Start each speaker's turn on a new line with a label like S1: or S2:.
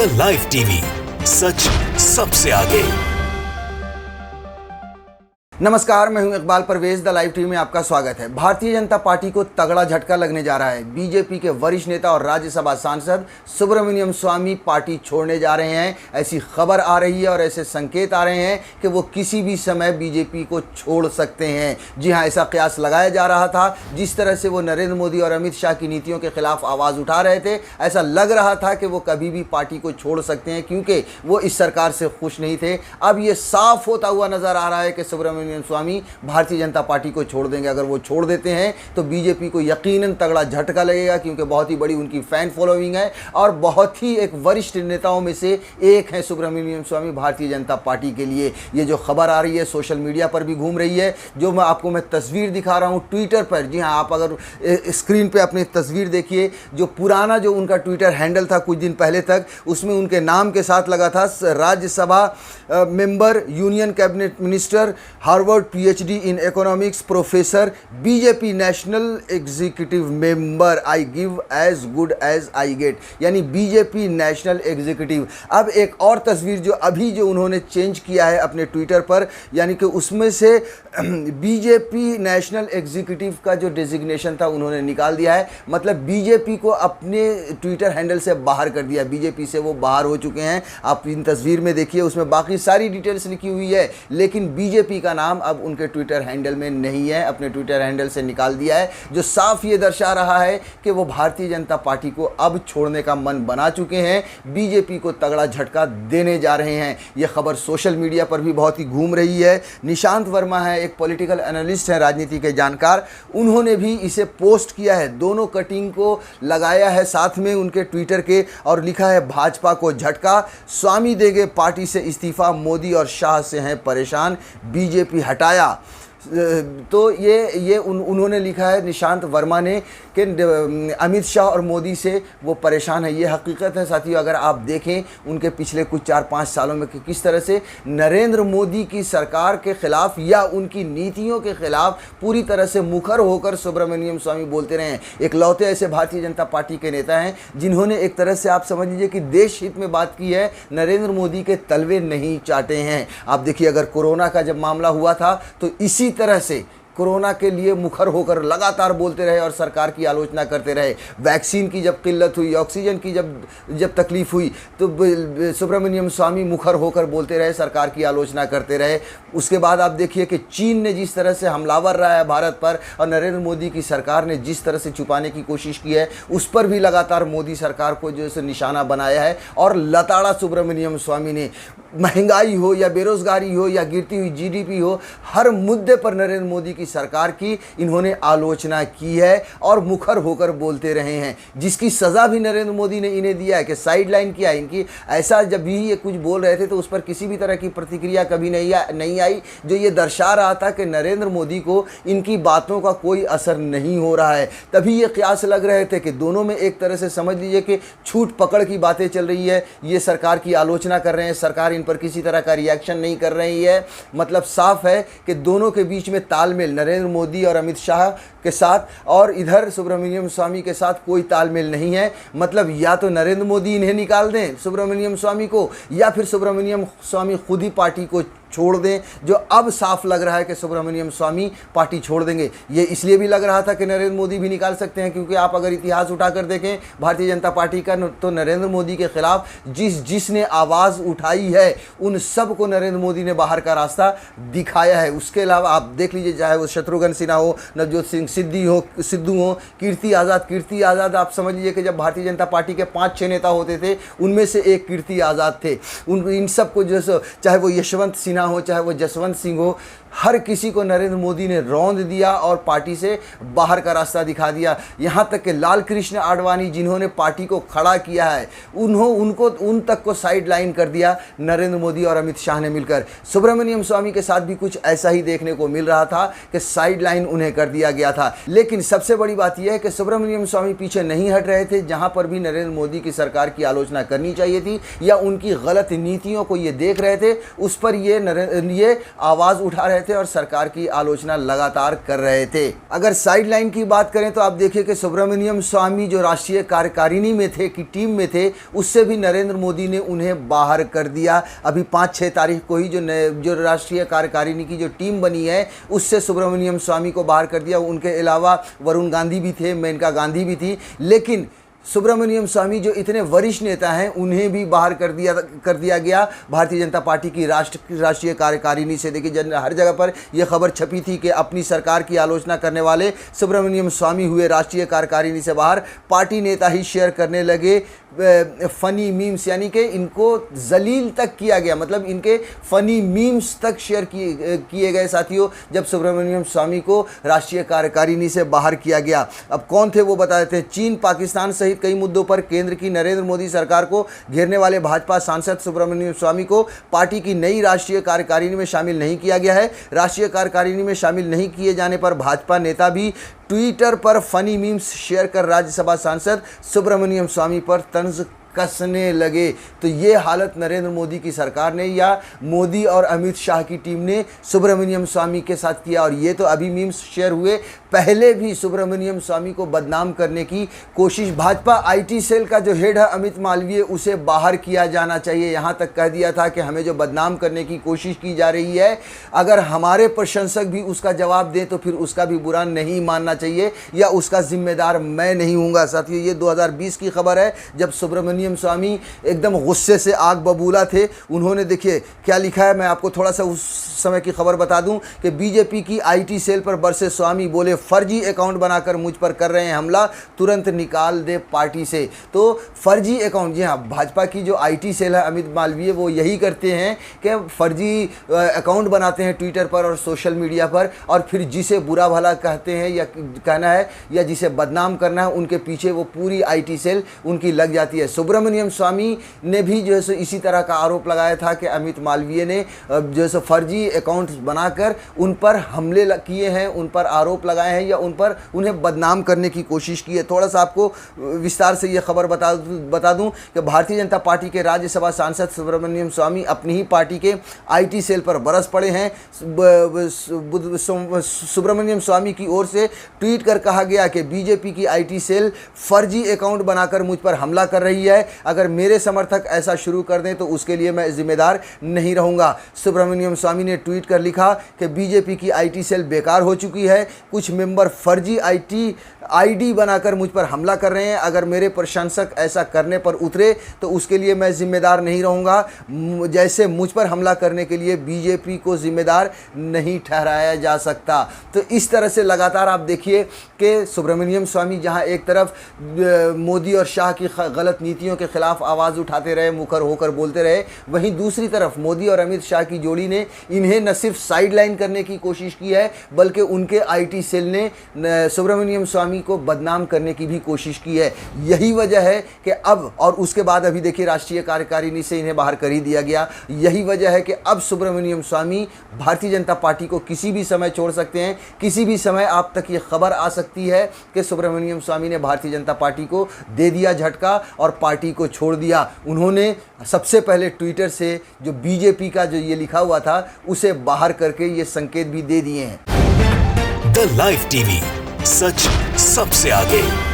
S1: The live TV, सच सबसे आगे।
S2: नमस्कार, मैं हूं Iqbal Parvez. The live TV में आपका स्वागत है। भारतीय जनता पार्टी को तगड़ा झटका लगने जा रहा है। बीजेपी के वरिष्ठ नेता और राज्यसभा सांसद सुब्रमण्यम स्वामी पार्टी छोड़ने जा रहे हैं। ऐसी खबर आ रही है और ऐसे संकेत आ रहे हैं कि वो किसी भी समय बीजेपी को छोड़ सकते हैं। जी हां, ऐसा कयास लगाया जा रहा था। जिस तरह से वो नरेंद्र मोदी और अमित शाह की नीतियों के खिलाफ आवाज़ उठा रहे थे, ऐसा लग रहा था कि वो कभी भी पार्टी को छोड़ सकते हैं, क्योंकि वो इस सरकार से खुश नहीं थे। अब ये साफ होता हुआ नजर आ रहा है कि सुब्रमण्यम स्वामी भारतीय जनता पार्टी को छोड़ देंगे। अगर वो छोड़ देते हैं तो बीजेपी को यकीनन तगड़ा झटका लगेगा, क्योंकि बहुत ही बड़ी उनकी फैन फॉलोइंग है और बहुत ही एक वरिष्ठ नेताओं में से एक है सुब्रमण्यम स्वामी भारतीय जनता पार्टी के लिए। ये जो खबर आ रही है सोशल मीडिया पर भी घूम रही है, जो मैं तस्वीर दिखा रहा हूँ ट्विटर पर। जी हाँ, आप अगर स्क्रीन पे अपनी तस्वीर देखिए, जो पुराना जो उनका ट्विटर हैंडल था कुछ दिन पहले तक, उसमें उनके नाम के साथ लगा था Rajya Sabha member, union cabinet minister, Harvard PhD in economics professor, BJP national executive member, I give as good as I get, यानी बीजेपी नेशनल एग्जीक्यूटिव। अब एक और तस्वीर जो उन्होंने चेंज किया है अपने ट्विटर पर, यानी कि उसमें से बीजेपी नेशनल एग्जीक्यूटिव का जो डेजिग्नेशन था उन्होंने निकाल दिया है। मतलब बीजेपी को अपने ट्विटर हैंडल से बाहर कर दिया, बीजेपी से वो बाहर हो चुके हैं। आप इन तस्वीर में देखिए, उसमें बाकी सारी डिटेल्स लिखी हुई है, लेकिन बीजेपी का नाम अब उनके ट्विटर हैंडल में नहीं है, अपने ट्विटर हैंडल से निकाल दिया है, जो साफ ये दर्शा रहा है कि वो भारतीय जनता पार्टी को अब छोड़ने का मन बना चुके हैं, बीजेपी को तगड़ा झटका देने जा रहे हैं। ये खबर सोशल मीडिया पर भी बहुत ही घूम रही है। निशांत वर्मा है, एक पॉलिटिकल एनालिस्ट है, राजनीति के जानकार, उन्होंने भी इसे पोस्ट किया है। दोनों कटिंग को लगाया है साथ में उनके ट्विटर के और लिखा है भाजपा को झटका, स्वामी देंगे पार्टी से इस्तीफा, मोदी और शाह से हैं परेशान, बीजेपी हटाया। तो उन्होंने लिखा है निशांत वर्मा ने कि अमित शाह और मोदी से वो परेशान है। ये हकीकत है साथियों। अगर आप देखें उनके पिछले कुछ 4-5 सालों में कि किस तरह से नरेंद्र मोदी की सरकार के खिलाफ या उनकी नीतियों के खिलाफ पूरी तरह से मुखर होकर सुब्रमण्यम स्वामी बोलते रहे हैं। एकलौते ऐसे भारतीय जनता पार्टी के नेता हैं जिन्होंने एक तरह से आप समझ लीजिए कि देश हित में बात की है, नरेंद्र मोदी के तलवे नहीं चाटे हैं। आप देखिए, अगर कोरोना का जब मामला हुआ था तो इसी तरह से कोरोना के लिए मुखर होकर लगातार बोलते रहे और सरकार की आलोचना करते रहे। वैक्सीन की जब किल्लत हुई, ऑक्सीजन की जब तकलीफ हुई, तो सुब्रमण्यम स्वामी मुखर होकर बोलते रहे, सरकार की आलोचना करते रहे। उसके बाद आप देखिए कि चीन ने जिस तरह से हमलावर रहा है भारत पर और नरेंद्र मोदी की सरकार ने जिस तरह से छुपाने की कोशिश की है, उस पर भी लगातार मोदी सरकार को जो है निशाना बनाया है और लताड़ा सुब्रमण्यम स्वामी ने। महंगाई हो या बेरोजगारी हो या गिरती हुई जीडीपी हो, हर मुद्दे पर नरेंद्र मोदी की सरकार की इन्होंने आलोचना की है और मुखर होकर बोलते रहे हैं, जिसकी सज़ा भी नरेंद्र मोदी ने इन्हें दिया है कि साइडलाइन किया है इनकी। ऐसा जब भी ये कुछ बोल रहे थे तो उस पर किसी भी तरह की प्रतिक्रिया कभी नहीं आई, जो ये दर्शा रहा था कि नरेंद्र मोदी को इनकी बातों का कोई असर नहीं हो रहा है। तभी ये कयास लग रहे थे कि दोनों में एक तरह से समझ लीजिए कि छूट पकड़ की बातें चल रही है। ये सरकार की आलोचना कर रहे हैं, सरकार इन पर किसी तरह का रिएक्शन नहीं कर रही है। मतलब साफ है कि दोनों के बीच में तालमेल, नरेंद्र मोदी और अमित शाह के साथ और इधर सुब्रमण्यम स्वामी के साथ कोई तालमेल नहीं है। मतलब या तो नरेंद्र मोदी इन्हें निकाल दें सुब्रमण्यम स्वामी को, या फिर सुब्रमण्यम स्वामी खुद ही पार्टी को छोड़ दें, जो अब साफ लग रहा है कि सुब्रमण्यम स्वामी पार्टी छोड़ देंगे। ये इसलिए भी लग रहा था कि नरेंद्र मोदी भी निकाल सकते हैं, क्योंकि आप अगर इतिहास उठाकर देखें भारतीय जनता पार्टी का, तो नरेंद्र मोदी के खिलाफ जिसने आवाज़ उठाई है उन सब को नरेंद्र मोदी ने बाहर का रास्ता दिखाया है। उसके अलावा आप देख लीजिए, चाहे वो शत्रुघ्न सिन्हा हो, नवजोत सिंह सिद्धू हो, कीर्ति आज़ाद, आप समझ लीजिए कि जब भारतीय जनता पार्टी के 5-6 नेता होते थे, उनमें से एक कीर्ति आज़ाद थे। इन सब को जो, चाहे वो यशवंत सिन्हा हो, चाहे वो जसवंत सिंह हो, हर किसी को नरेंद्र मोदी ने रौंद दिया और पार्टी से बाहर का रास्ता दिखा दिया। यहाँ तक कि लाल कृष्ण आडवाणी, जिन्होंने पार्टी को खड़ा किया है, उन तक को साइड लाइन कर दिया नरेंद्र मोदी और अमित शाह ने मिलकर। सुब्रमण्यम स्वामी के साथ भी कुछ ऐसा ही देखने को मिल रहा था कि साइड लाइन उन्हें कर दिया गया था। लेकिन सबसे बड़ी बात यह है कि सुब्रमण्यम स्वामी पीछे नहीं हट रहे थे। जहाँ पर भी नरेंद्र मोदी की सरकार की आलोचना करनी चाहिए थी या उनकी गलत नीतियों को ये देख रहे थे, उस पर ये आवाज़ उठा रहे रहे थे और सरकार की आलोचना लगातार कर रहे थे। अगर साइडलाइन की बात करें तो आप देखिए कि सुब्रमण्यम स्वामी जो राष्ट्रीय कार्यकारिणी में थे की टीम में थे, उससे भी नरेंद्र मोदी ने उन्हें बाहर कर दिया। अभी 5-6 तारीख को ही जो राष्ट्रीय कार्यकारिणी की जो टीम बनी है उससे सुब्रमण्यम स्वामी को बाहर कर दिया। उनके अलावा वरुण गांधी भी थे, मेनका गांधी भी थी, लेकिन सुब्रमण्यम स्वामी जो इतने वरिष्ठ नेता हैं उन्हें भी बाहर कर दिया गया भारतीय जनता पार्टी की राष्ट्रीय कार्यकारिणी से। देखिए हर जगह पर यह खबर छपी थी कि अपनी सरकार की आलोचना करने वाले सुब्रमण्यम स्वामी हुए राष्ट्रीय कार्यकारिणी से बाहर। पार्टी नेता ही शेयर करने लगे फ़नी मीम्स, यानी कि इनको जलील तक किया गया, मतलब इनके फ़नी मीम्स तक शेयर किए गए साथियों, जब सुब्रमण्यम स्वामी को राष्ट्रीय कार्यकारिणी से बाहर किया गया। अब कौन थे वो बता देते हैं। चीन, पाकिस्तान सहित कई मुद्दों पर केंद्र की नरेंद्र मोदी सरकार को घेरने वाले भाजपा सांसद सुब्रमण्यम स्वामी को पार्टी की नई राष्ट्रीय कार्यकारिणी में शामिल नहीं किया गया है। राष्ट्रीय कार्यकारिणी में शामिल नहीं किए जाने पर भाजपा नेता भी ट्विटर पर फनी मीम्स शेयर कर राज्यसभा सांसद सुब्रमण्यम स्वामी पर तंज कसने लगे। तो ये हालत नरेंद्र मोदी की सरकार ने या मोदी और अमित शाह की टीम ने सुब्रमण्यम स्वामी के साथ किया। और ये तो अभी मीम्स शेयर हुए, पहले भी सुब्रमण्यम स्वामी को बदनाम करने की कोशिश। भाजपा आईटी सेल का जो हेड है अमित मालवीय, उसे बाहर किया जाना चाहिए। यहाँ तक कह दिया था कि हमें जो बदनाम करने की कोशिश की जा रही है, अगर हमारे प्रशंसक भी उसका जवाब दें तो फिर उसका भी बुरा नहीं मानना चाहिए या उसका जिम्मेदार मैं नहीं हूँगा। साथियों ये 2020 की खबर है, जब सुब्रमण्यम स्वामी एकदम गुस्से से आग बबूला थे। उन्होंने देखिए क्या लिखा है, मैं आपको थोड़ा सा उस समय की खबर बता दूं कि बीजेपी की आईटी सेल पर बरसे स्वामी, बोले फर्जी अकाउंट बनाकर मुझ पर कर रहे हैं हमला, तुरंत निकाल दे पार्टी से। तो फर्जी अकाउंट, जी हाँ, भाजपा की जो आईटी सेल है अमित मालवीय, वो यही करते हैं कि फर्जी अकाउंट बनाते हैं ट्विटर पर और सोशल मीडिया पर, और फिर जिसे बुरा भला कहते हैं या कहना है या जिसे बदनाम करना है, उनके पीछे वो पूरी आईटी सेल उनकी लग जाती है। सुब्रमण्यम स्वामी ने भी जो है सो इसी तरह का आरोप लगाया था कि अमित मालवीय ने जो है सो फर्जी अकाउंट्स बनाकर उन पर हमले किए हैं, उन पर आरोप लगाए हैं या उन्हें बदनाम करने की कोशिश की है। थोड़ा सा आपको विस्तार से ये खबर बता दूं कि भारतीय जनता पार्टी के राज्यसभा सांसद सुब्रमण्यम स्वामी अपनी ही पार्टी के आईटी सेल पर बरस पड़े हैं। सुब्रमण्यम स्वामी की ओर से ट्वीट कर कहा गया कि बीजेपी की आईटी सेल फर्जी अकाउंट बनाकर मुझ पर हमला कर रही है, अगर मेरे समर्थक ऐसा शुरू कर दें तो उसके लिए मैं जिम्मेदार नहीं रहूंगा। सुब्रमण्यम स्वामी ने ट्वीट कर लिखा कि बीजेपी की आईटी सेल बेकार हो चुकी है, कुछ मेंबर फर्जी आईडी बनाकर मुझ पर हमला कर रहे हैं, अगर मेरे प्रशंसक ऐसा करने पर उतरे तो उसके लिए मैं जिम्मेदार नहीं रहूंगा। जैसे मुझ पर हमला करने के लिए बीजेपी को जिम्मेदार नहीं ठहराया जा सकता। तो इस तरह से लगातार आप देखिए कि सुब्रमण्यम स्वामी जहां एक तरफ मोदी और शाह की गलत नीतियों के खिलाफ आवाज़ उठाते रहे, मुखर होकर बोलते रहे, वहीं दूसरी तरफ मोदी और अमित शाह की जोड़ी ने इन्हें न सिर्फ साइडलाइन करने की कोशिश की है, बल्कि उनके आईटी सेल ने सुब्रमण्यम स्वामी को बदनाम करने की भी कोशिश की है। यही वजह है कि अब, और उसके बाद अभी देखिए राष्ट्रीय कार्यकारिणी से इन्हें बाहर कर ही दिया गया। यही वजह है कि अब सुब्रमण्यम स्वामी भारतीय जनता पार्टी को किसी भी समय छोड़ सकते हैं। किसी भी समय आप तक ये खबर आ सकती है कि सुब्रमण्यम स्वामी ने भारतीय जनता पार्टी को दे दिया झटका और पार्टी को छोड़ दिया। उन्होंने सबसे पहले ट्विटर से जो बीजेपी का जो ये लिखा हुआ था उसे बाहर करके ये संकेत भी दे दिए हैं।
S1: द लाइव टीवी, सच सबसे आगे।